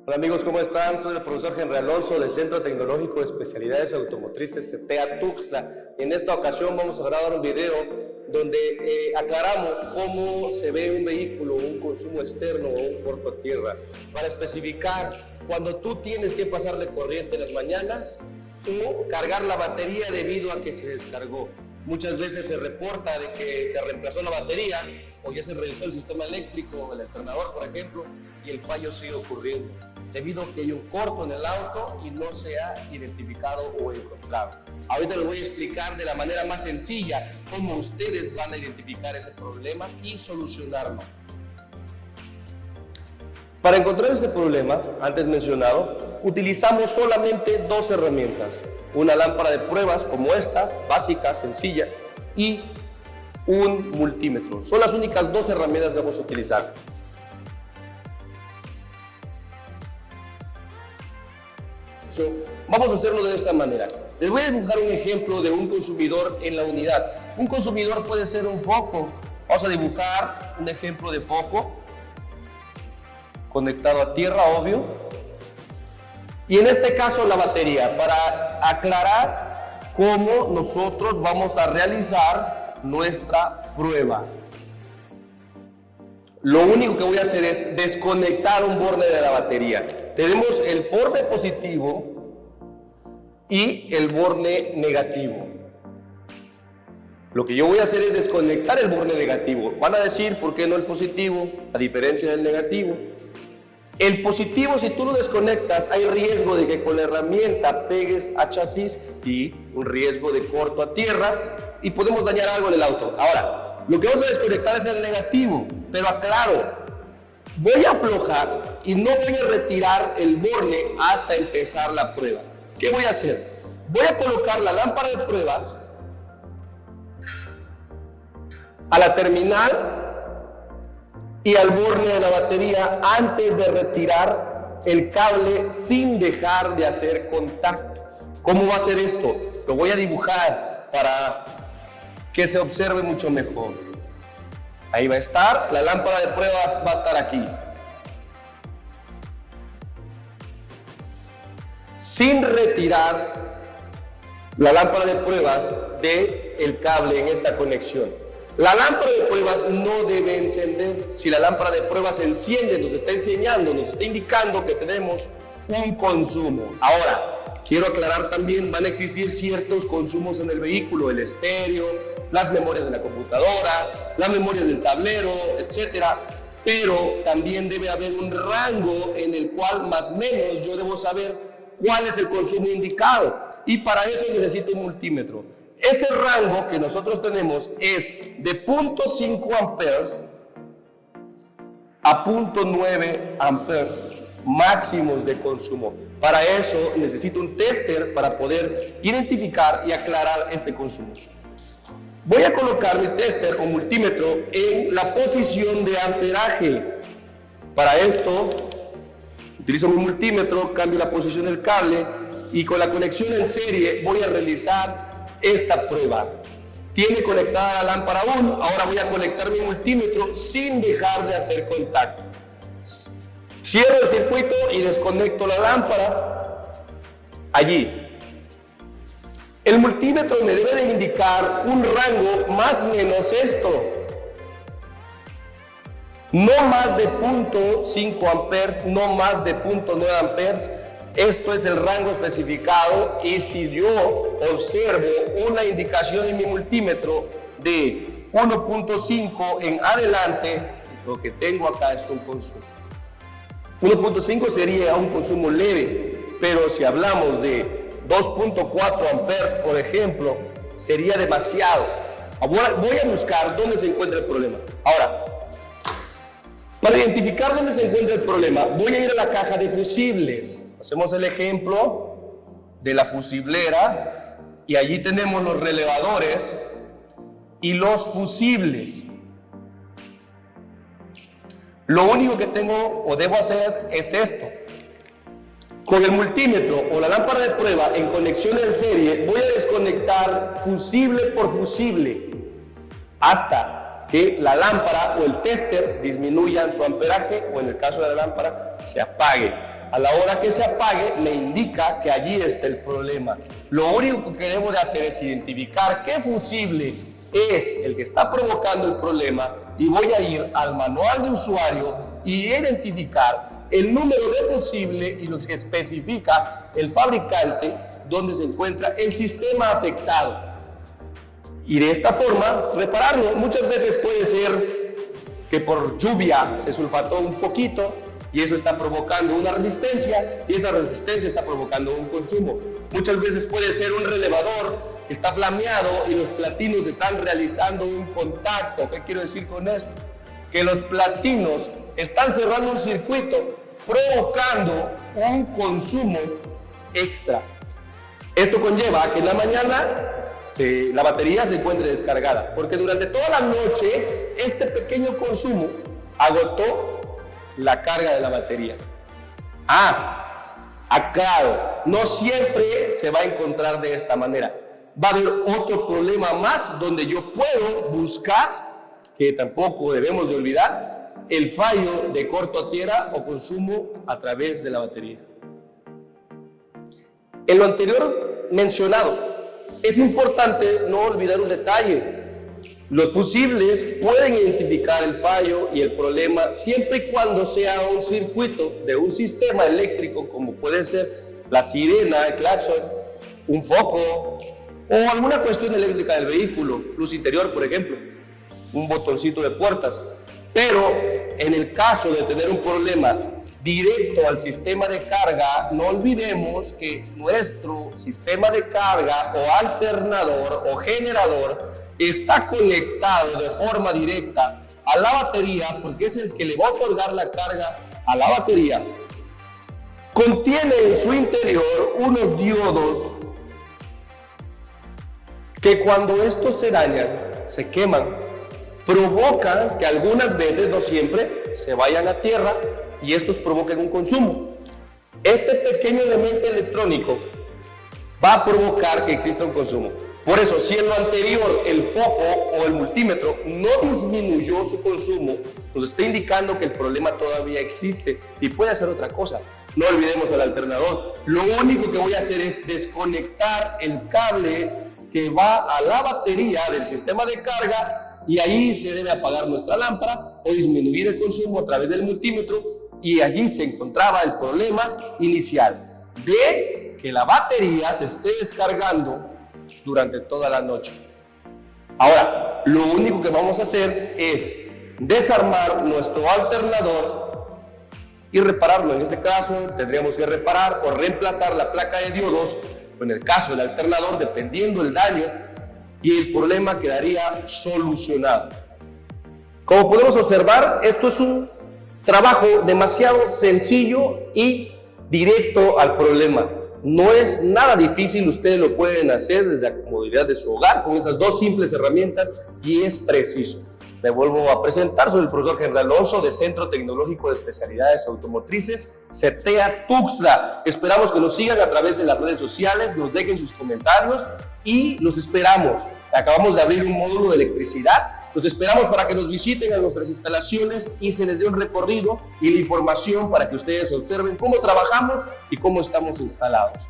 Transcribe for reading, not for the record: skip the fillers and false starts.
Hola amigos, ¿cómo están? Soy el profesor Henry Alonso del Centro Tecnológico de Especialidades Automotrices CETEA Tuxtla. En esta ocasión vamos a grabar un video donde aclaramos cómo se ve un vehículo, un consumo externo o un corto a tierra, para especificar cuando tú tienes que pasarle corriente en las mañanas o cargar la batería debido a que se descargó. Muchas veces se reporta de que se reemplazó la batería o ya se revisó el sistema eléctrico, el alternador por ejemplo, y el fallo sigue ocurriendo debido a que hay un corto en el auto y no se ha identificado o encontrado. Ahorita les voy a explicar de la manera más sencilla cómo ustedes van a identificar ese problema y solucionarlo. Para encontrar este problema, antes mencionado, utilizamos solamente dos herramientas. Una lámpara de pruebas como esta, básica, sencilla, y un multímetro. Son las únicas dos herramientas que vamos a utilizar. Vamos a hacerlo de esta manera. Les voy a dibujar un ejemplo de un consumidor en la unidad. Un consumidor puede ser un foco. Vamos a dibujar un ejemplo de foco conectado a tierra, obvio. Y en este caso la batería, para aclarar cómo nosotros vamos a realizar nuestra prueba. Lo único que voy a hacer es desconectar un borne de la batería. Tenemos el borne positivo y el borne negativo. Lo que yo voy a hacer es desconectar el borne negativo. Van a decir, ¿por qué no el positivo? A diferencia del negativo. El positivo, si tú lo desconectas, hay riesgo de que con la herramienta pegues a chasis y un riesgo de corto a tierra y podemos dañar algo en el auto. Ahora, lo que vamos a desconectar es el negativo, pero aclaro, voy a aflojar y no voy a retirar el borne hasta empezar la prueba. ¿Qué voy a hacer? Voy a colocar la lámpara de pruebas a la terminal y al borne de la batería antes de retirar el cable sin dejar de hacer contacto. ¿Cómo va a ser esto? Lo voy a dibujar para que se observe mucho mejor. Ahí va a estar, la lámpara de pruebas va a estar aquí. Sin retirar la lámpara de pruebas del cable en esta conexión. La lámpara de pruebas no debe encender. Si la lámpara de pruebas enciende, nos está enseñando, nos está indicando que tenemos un consumo. Ahora, quiero aclarar también, van a existir ciertos consumos en el vehículo, el estéreo, las memorias de la computadora, las memorias del tablero, etcétera. Pero también debe haber un rango en el cual más o menos yo debo saber cuál es el consumo indicado. Y para eso necesito un multímetro. Ese rango que nosotros tenemos es de 0.5 amperes a 0.9 amperes máximos de consumo. Para eso necesito un tester para poder identificar y aclarar este consumo. Voy a colocar mi tester o multímetro en la posición de amperaje. Para esto utilizo mi multímetro, cambio la posición del cable y con la conexión en serie voy a realizar esta prueba. Tiene conectada la lámpara 1, ahora voy a conectar mi multímetro sin dejar de hacer contacto. Cierro el circuito y desconecto la lámpara. Allí. El multímetro me debe de indicar un rango más o menos esto. No más de 0.5 amperes, no más de 0.9 amperes. Esto es el rango especificado y si yo observo una indicación en mi multímetro de 1.5 en adelante, lo que tengo acá es un consumo. 1.5 sería un consumo leve, pero si hablamos de 2.4 amperes, por ejemplo, sería demasiado. Voy a buscar dónde se encuentra el problema. Ahora, para identificar dónde se encuentra el problema, voy a ir a la caja de fusibles. Hacemos el ejemplo de la fusiblera y allí tenemos los relevadores y los fusibles. Lo único que tengo o debo hacer es esto. Con el multímetro o la lámpara de prueba en conexión en serie voy a desconectar fusible por fusible hasta que la lámpara o el tester disminuyan su amperaje o en el caso de la lámpara se apague. A la hora que se apague, me indica que allí está el problema. Lo único que debo de hacer es identificar qué fusible es el que está provocando el problema y voy a ir al manual de usuario y identificar el número de fusible y lo que especifica el fabricante donde se encuentra el sistema afectado. Y de esta forma repararlo. Muchas veces puede ser que por lluvia se sulfató un foquito y eso está provocando una resistencia y esa resistencia está provocando un consumo. Muchas veces puede ser un relevador que está flameado y los platinos están realizando un contacto. ¿Qué quiero decir con esto? Que los platinos están cerrando un circuito provocando un consumo extra. Esto conlleva a que en la mañana la batería se encuentre descargada, porque durante toda la noche este pequeño consumo agotó la carga de la batería. Aclaro, no siempre se va a encontrar de esta manera. Va a haber otro problema más donde yo puedo buscar, que tampoco debemos de olvidar, el fallo de corto a tierra o consumo a través de la batería. En lo anterior mencionado, es importante no olvidar un detalle. Los fusibles pueden identificar el fallo y el problema siempre y cuando sea un circuito de un sistema eléctrico, como puede ser la sirena, el claxon, un foco o alguna cuestión eléctrica del vehículo, luz interior, por ejemplo, un botoncito de puertas. Pero en el caso de tener un problema directo al sistema de carga, no olvidemos que nuestro sistema de carga o alternador o generador está conectado de forma directa a la batería, porque es el que le va a otorgar la carga a la batería. Contiene en su interior unos diodos que cuando estos se dañan, se queman, provocan que algunas veces, no siempre, se vayan a tierra y estos provoquen un consumo. Este pequeño elemento electrónico va a provocar que exista un consumo. Por eso, si en lo anterior el foco o el multímetro no disminuyó su consumo, nos está indicando que el problema todavía existe y puede hacer otra cosa. No olvidemos el alternador. Lo único que voy a hacer es desconectar el cable que va a la batería del sistema de carga y ahí se debe apagar nuestra lámpara o disminuir el consumo a través del multímetro, y allí se encontraba el problema inicial de que la batería se esté descargando durante toda la noche. Ahora, lo único que vamos a hacer es desarmar nuestro alternador y repararlo. En este caso tendríamos que reparar o reemplazar la placa de diodos, o en el caso del alternador, dependiendo del daño, y el problema quedaría solucionado. Como podemos observar, esto es un trabajo demasiado sencillo y directo al problema. No es nada difícil, ustedes lo pueden hacer desde la comodidad de su hogar con esas dos simples herramientas y es preciso. Me vuelvo a presentar, soy el profesor Henry Alonso de Centro Tecnológico de Especialidades Automotrices, CETEA Tuxtla. Esperamos que nos sigan a través de las redes sociales, nos dejen sus comentarios y los esperamos. Acabamos de abrir un módulo de electricidad. Los esperamos para que nos visiten a nuestras instalaciones y se les dé un recorrido y la información para que ustedes observen cómo trabajamos y cómo estamos instalados.